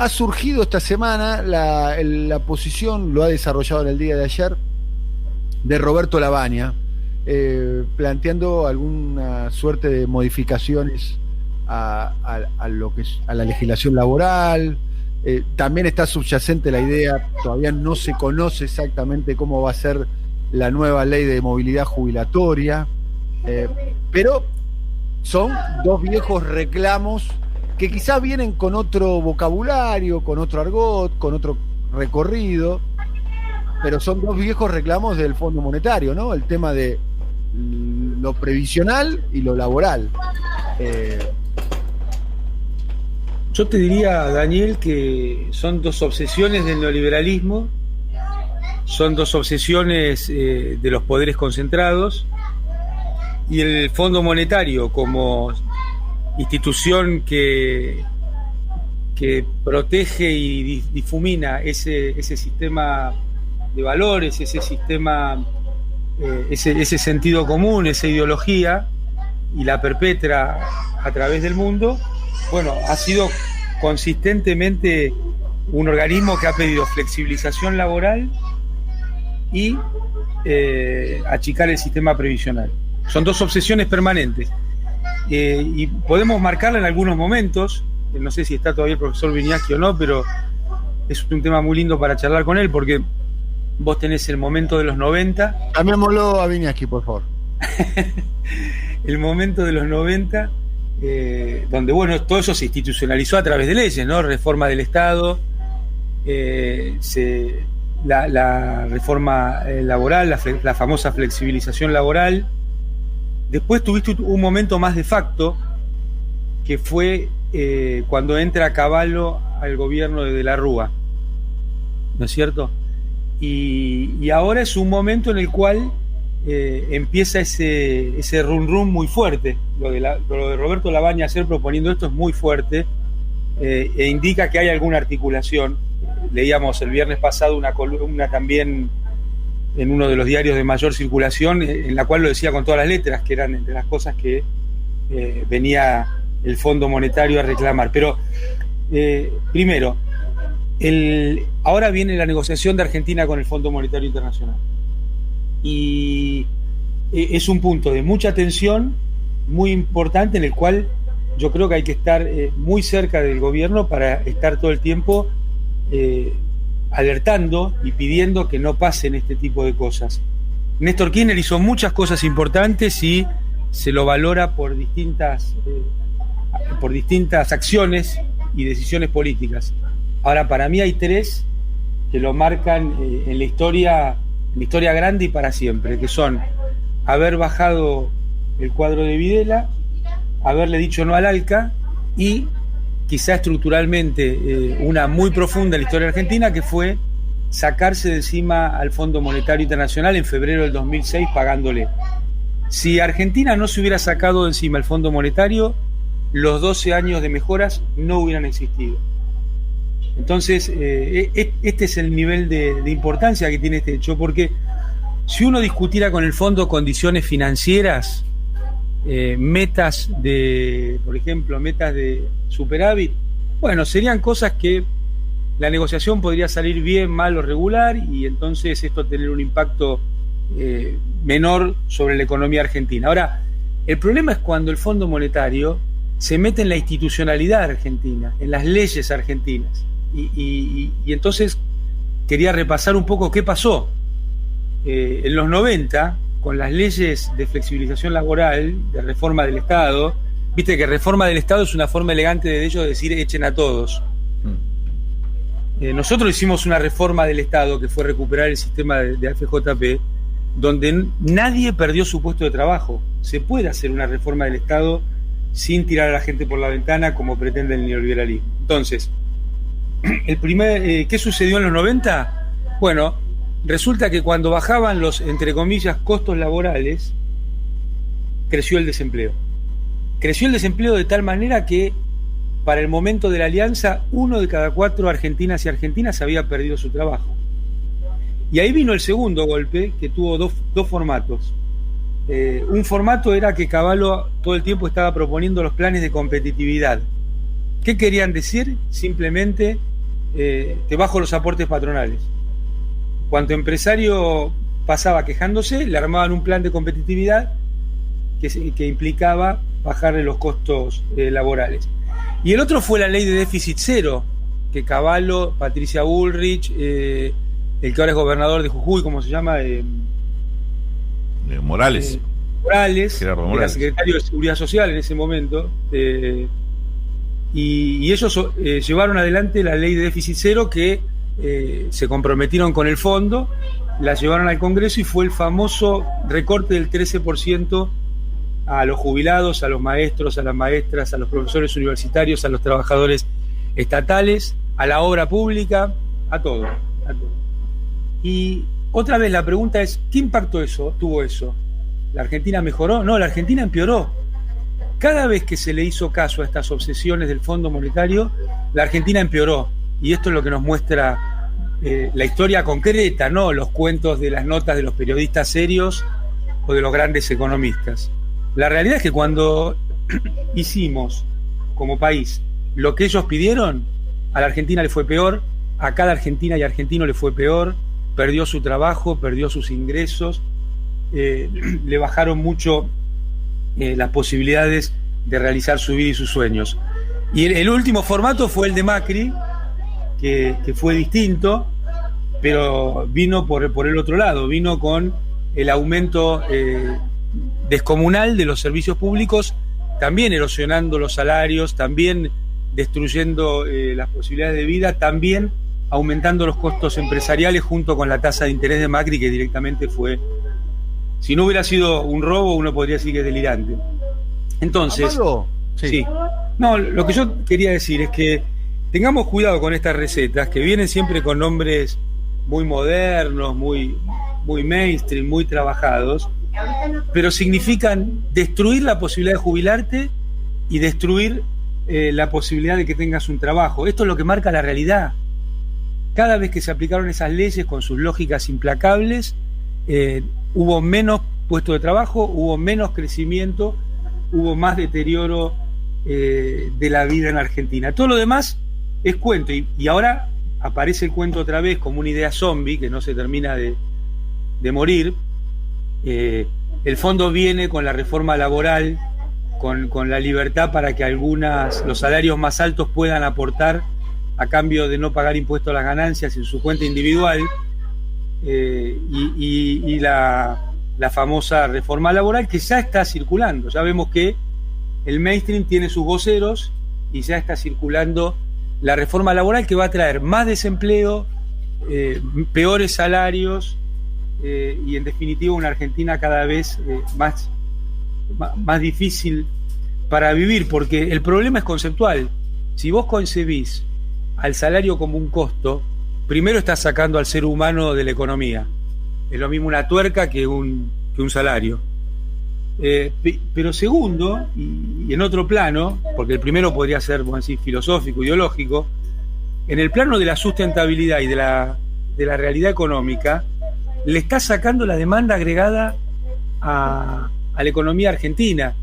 ha surgido esta semana la posición, lo ha desarrollado en el día de ayer, de Roberto Lavagna, planteando alguna suerte de modificaciones a lo que es a la legislación laboral. También está subyacente la idea, todavía no se conoce exactamente cómo va a ser la nueva ley de movilidad jubilatoria, pero son dos viejos reclamos que quizás vienen con otro vocabulario, con otro argot, con otro recorrido, pero son dos viejos reclamos del Fondo Monetario, ¿no? El tema de lo previsional y lo laboral. Yo te diría, Daniel, que son dos obsesiones del neoliberalismo, son dos obsesiones de los poderes concentrados, y el Fondo Monetario como institución que protege y difumina ese sistema de valores, ese sistema, ese sentido común, esa ideología, y la perpetra a través del mundo. Bueno, ha sido consistentemente un organismo que ha pedido flexibilización laboral y achicar el sistema previsional. Son dos obsesiones permanentes. Y podemos marcarla en algunos momentos. No sé si está todavía el profesor Viñaski o no, pero es un tema muy lindo para charlar con él, porque vos tenés el momento de los 90. Llamémoslo a Viñaski, por favor. El momento de los 90, donde, bueno, todo eso se institucionalizó a través de leyes, ¿no? Reforma del Estado, la reforma laboral, la famosa flexibilización laboral. Después tuviste un momento más de facto, que fue cuando entra Cavallo al gobierno de la Rúa, ¿no es cierto? Y ahora es un momento en el cual empieza ese rum rum muy fuerte. Lo de Roberto Lavagna ayer proponiendo esto es muy fuerte, e indica que hay alguna articulación. Leíamos el viernes pasado una columna también en uno de los diarios de mayor circulación, en la cual lo decía con todas las letras, que eran entre las cosas que venía el Fondo Monetario a reclamar. Pero primero, ahora viene la negociación de Argentina con el Fondo Monetario Internacional, y es un punto de mucha tensión, muy importante, en el cual yo creo que hay que estar muy cerca del gobierno para estar todo el tiempo alertando y pidiendo que no pasen este tipo de cosas. Néstor Kirchner hizo muchas cosas importantes y se lo valora por distintas acciones y decisiones políticas. Ahora, para mí hay tres que lo marcan en la historia grande y para siempre, que son haber bajado el cuadro de Videla, haberle dicho no al ALCA, y quizá estructuralmente una muy profunda en la historia argentina, que fue sacarse de encima al Fondo Monetario Internacional en febrero del 2006 pagándole. Si Argentina no se hubiera sacado de encima el Fondo Monetario, los 12 años de mejoras no hubieran existido. Entonces, este es el nivel de importancia que tiene este hecho, porque si uno discutiera con el fondo condiciones financieras, metas de, por ejemplo, metas de superávit, bueno, serían cosas que la negociación podría salir bien, mal o regular, y entonces esto tener un impacto menor sobre la economía argentina. Ahora, el problema es cuando el Fondo Monetario se mete en la institucionalidad argentina, en las leyes argentinas. Y entonces quería repasar un poco qué pasó. En los 90, con las leyes de flexibilización laboral, de reforma del Estado, viste que reforma del Estado es una forma elegante de ellos decir echen a todos. Nosotros hicimos una reforma del Estado que fue recuperar el sistema de AFJP, donde nadie perdió su puesto de trabajo. Se puede hacer una reforma del Estado sin tirar a la gente por la ventana como pretende el neoliberalismo. Entonces, ¿qué sucedió en los 90? Bueno, resulta que cuando bajaban los, entre comillas, costos laborales, creció el desempleo. Creció el desempleo de tal manera que para el momento de la alianza, 1 de cada 4 argentinas y argentinas había perdido su trabajo. Y ahí vino el segundo golpe, que tuvo dos formatos. Un formato era que Cavallo todo el tiempo estaba proponiendo los planes de competitividad. ¿Qué querían decir? Simplemente te bajo los aportes patronales. Cuanto empresario pasaba quejándose, le armaban un plan de competitividad que implicaba bajarle los costos laborales. Y el otro fue la ley de déficit cero, que Cavallo, Patricia Bullrich, el que ahora es gobernador de Jujuy, ¿cómo se llama? Morales. Morales, Gerardo Morales, era secretario de Seguridad Social en ese momento, y ellos llevaron adelante la ley de déficit cero que se comprometieron con el fondo, la llevaron al Congreso y fue el famoso recorte del 13% a los jubilados, a los maestros, a las maestras, a los profesores universitarios, a los trabajadores estatales, a la obra pública, a todo. Y otra vez la pregunta es, ¿qué impacto tuvo eso? ¿La Argentina mejoró? No, la Argentina empeoró. Cada vez que se le hizo caso a estas obsesiones del Fondo Monetario, la Argentina empeoró. Y esto es lo que nos muestra la historia concreta, no los cuentos de las notas de los periodistas serios o de los grandes economistas. La realidad es que cuando hicimos como país lo que ellos pidieron, a la Argentina le fue peor, a cada argentina y argentino le fue peor, perdió su trabajo, perdió sus ingresos, le bajaron mucho las posibilidades de realizar su vida y sus sueños. Y el último formato fue el de Macri, que fue distinto, pero vino por el otro lado, vino con el aumento descomunal de los servicios públicos, también erosionando los salarios, también destruyendo las posibilidades de vida, también aumentando los costos empresariales junto con la tasa de interés de Macri, que directamente fue, si no hubiera sido un robo, uno podría decir que es delirante. Entonces, sí. No, lo que yo quería decir es que tengamos cuidado con estas recetas que vienen siempre con nombres muy modernos, muy mainstream, muy trabajados, pero significan destruir la posibilidad de jubilarte y destruir la posibilidad de que tengas un trabajo. Esto es lo que marca la realidad. Cada vez que se aplicaron esas leyes con sus lógicas implacables, hubo menos puestos de trabajo, hubo menos crecimiento, hubo más deterioro de la vida en Argentina. Todo lo demás es cuento, y ahora aparece el cuento otra vez como una idea zombie que no se termina de morir. El fondo viene con la reforma laboral, con la libertad para que los salarios más altos puedan aportar a cambio de no pagar impuestos a las ganancias en su cuenta individual, y la famosa reforma laboral que ya está circulando. Ya vemos que el mainstream tiene sus voceros y ya está circulando la reforma laboral, que va a traer más desempleo, peores salarios, y en definitiva una Argentina cada vez más difícil para vivir, porque el problema es conceptual. Si vos concebís al salario como un costo, primero estás sacando al ser humano de la economía. Es lo mismo una tuerca que un salario. Pero segundo, y en otro plano, porque el primero podría ser, vamos a decir, filosófico, ideológico, en el plano de la sustentabilidad y de la realidad económica, le está sacando la demanda agregada a la economía argentina.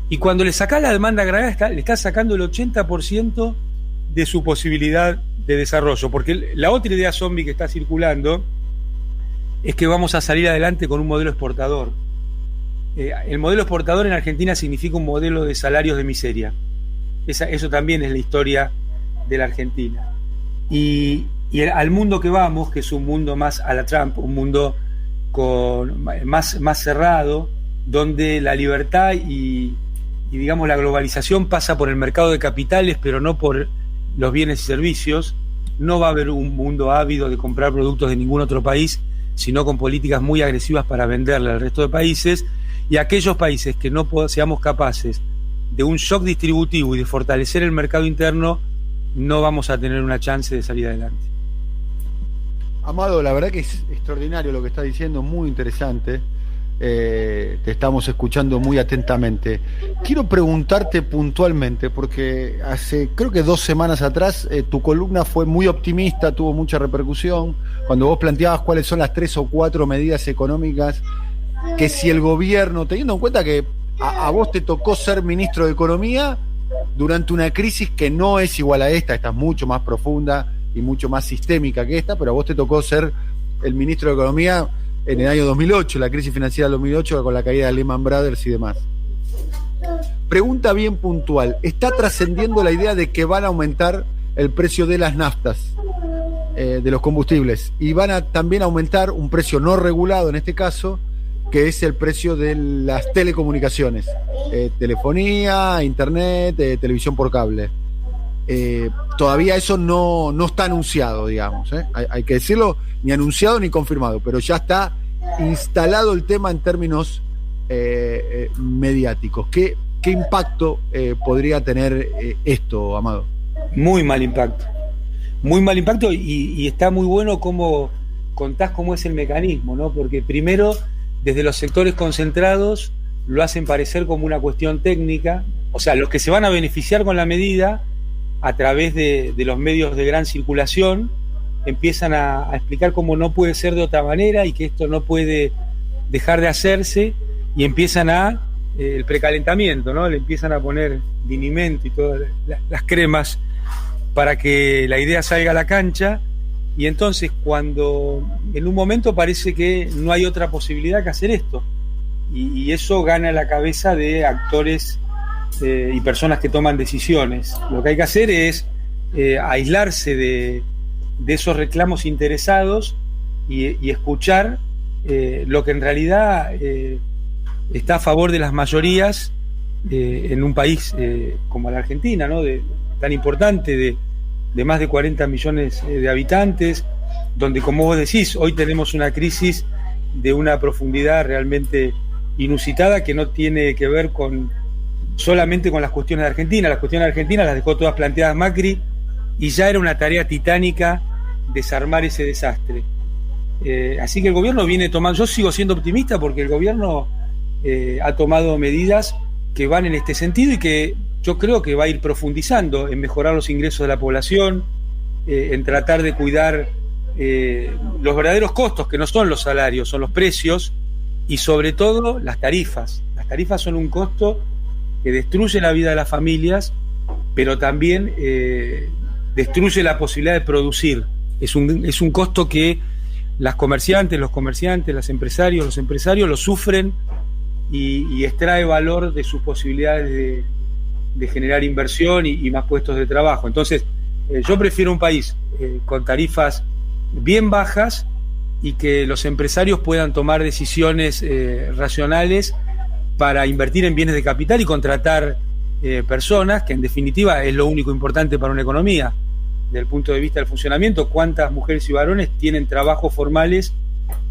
Y cuando le sacás la demanda agregada, le está sacando el 80% de su posibilidad de desarrollo. Porque la otra idea zombie que está circulando es que vamos a salir adelante con un modelo exportador. El modelo exportador en Argentina significa un modelo de salarios de miseria. Eso también es la historia de la Argentina. Y al mundo que vamos, que es un mundo más a la Trump, un mundo más cerrado, donde la libertad y digamos la globalización pasa por el mercado de capitales, pero no por los bienes y servicios. No va a haber un mundo ávido de comprar productos de ningún otro país, sino con políticas muy agresivas para venderle al resto de países. Y aquellos países que no seamos capaces de un shock distributivo y de fortalecer el mercado interno, no vamos a tener una chance de salir adelante. Amado, la verdad que es extraordinario lo que estás diciendo, muy interesante. Te estamos escuchando muy atentamente. Quiero preguntarte puntualmente, porque hace creo que 2 semanas atrás tu columna fue muy optimista, tuvo mucha repercusión, cuando vos planteabas cuáles son las 3 o 4 medidas económicas que si el gobierno, teniendo en cuenta que a vos te tocó ser ministro de Economía durante una crisis que no es igual a esta es mucho más profunda, y mucho más sistémica que esta, pero a vos te tocó ser el ministro de Economía en el año 2008, la crisis financiera del 2008 con la caída de Lehman Brothers y demás. Pregunta bien puntual, ¿está trascendiendo la idea de que van a aumentar el precio de las naftas, de los combustibles, y van a también aumentar un precio no regulado en este caso, que es el precio de las telecomunicaciones, telefonía, internet, televisión por cable? Todavía eso no está anunciado, digamos, hay que decirlo, ni anunciado ni confirmado, pero ya está instalado el tema en términos mediáticos. ¿Qué impacto podría tener esto, Amado? Muy mal impacto, y está muy bueno cómo contás cómo es el mecanismo, ¿no? Porque primero, desde los sectores concentrados lo hacen parecer como una cuestión técnica, o sea, los que se van a beneficiar con la medida a través de los medios de gran circulación empiezan a explicar cómo no puede ser de otra manera y que esto no puede dejar de hacerse, y empiezan el precalentamiento, ¿no? Le empiezan a poner vinimento y todas las cremas para que la idea salga a la cancha, y entonces cuando en un momento parece que no hay otra posibilidad que hacer esto, y eso gana la cabeza de actores y personas que toman decisiones. Lo que hay que hacer es aislarse de esos reclamos interesados y escuchar lo que en realidad está a favor de las mayorías en un país como la Argentina, ¿no? Tan importante, de más de 40 millones de habitantes, donde, como vos decís, hoy tenemos una crisis de una profundidad realmente inusitada, que no tiene que ver solamente con las cuestiones de Argentina. Las cuestiones de Argentina las dejó todas planteadas Macri, y ya era una tarea titánica desarmar ese desastre. Así que el gobierno viene tomando, yo sigo siendo optimista porque el gobierno ha tomado medidas que van en este sentido y que yo creo que va a ir profundizando en mejorar los ingresos de la población, en tratar de cuidar los verdaderos costos, que no son los salarios, son los precios, y sobre todo las tarifas. Las tarifas son un costo que destruye la vida de las familias, pero también destruye la posibilidad de producir. Es un costo que los comerciantes, los empresarios lo sufren, y extrae valor de sus posibilidades de generar inversión y más puestos de trabajo. Entonces, yo prefiero un país con tarifas bien bajas y que los empresarios puedan tomar decisiones racionales para invertir en bienes de capital y contratar personas, que en definitiva es lo único importante para una economía. Desde el punto de vista del funcionamiento, cuántas mujeres y varones tienen trabajos formales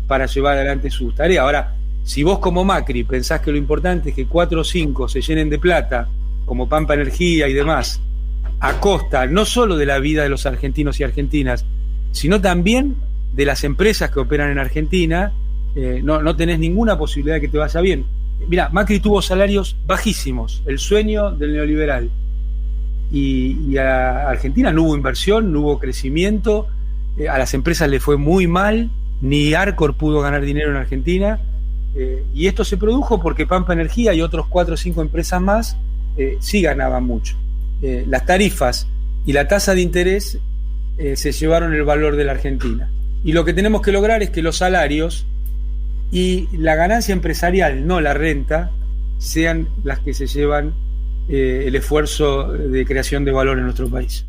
para llevar adelante sus tareas. Ahora, si vos como Macri pensás que lo importante es que 4 o 5 se llenen de plata, como Pampa Energía y demás, a costa no solo de la vida de los argentinos y argentinas, sino también de las empresas que operan en Argentina, no tenés ninguna posibilidad de que te vaya bien. Mirá, Macri tuvo salarios bajísimos, el sueño del neoliberal, y a Argentina no hubo inversión, no hubo crecimiento, a las empresas le fue muy mal, ni Arcor pudo ganar dinero en Argentina, y esto se produjo porque Pampa Energía y otros 4 o 5 empresas más sí ganaban mucho. Las tarifas y la tasa de interés se llevaron el valor de la Argentina. Y lo que tenemos que lograr es que los salarios y la ganancia empresarial, no la renta, sean las que se llevan el esfuerzo de creación de valor en nuestro país.